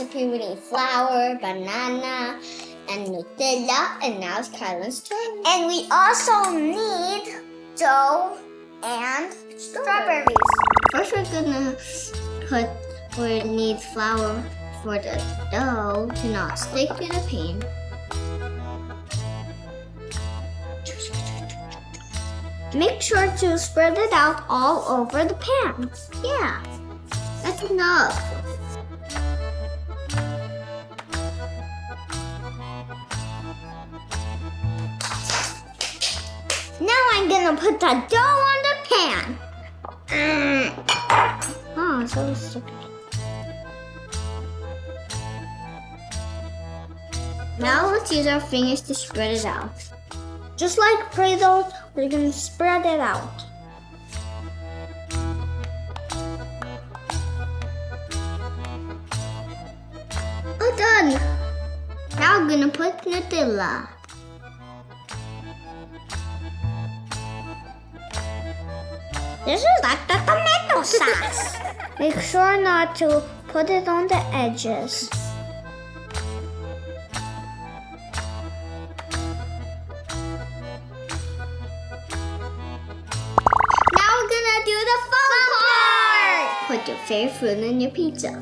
recipe, we need flour, banana, and Nutella. And now it's Kylan's turn. And we also need dough and strawberries. First, we need flour for the dough to not stick to the pan. Make sure to spread it out all over the pan. Yeah, that's enough. Now I'm gonna put the dough on the pan. Oh, so sticky. Now let's use our fingers to spread it out. Just like Play-Doh, we're gonna spread it out. Oh, done. Now I'm gonna put Nutella. This is like the tomato sauce. Make sure not to put it on the edges. Now we're gonna do the fun part! Put your favorite fruit in your pizza.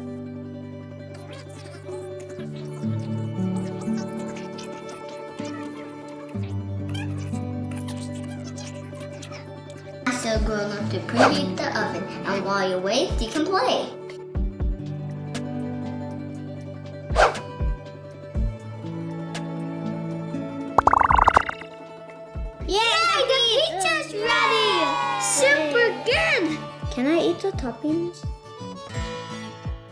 Still grown up to preheat the oven, and while you wait, you can play. Yay, the pizza's ready! Super good! Can I eat the toppings?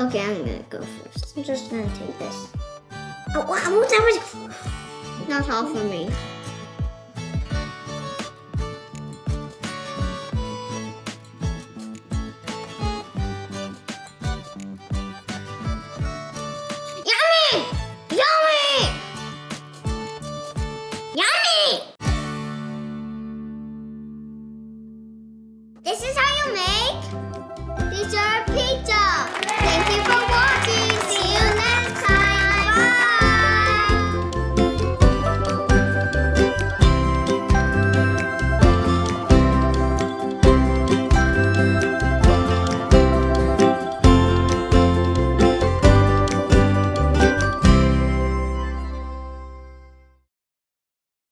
Okay, I'm gonna go first. I'm just gonna take this. Oh, wow, that was not all for me.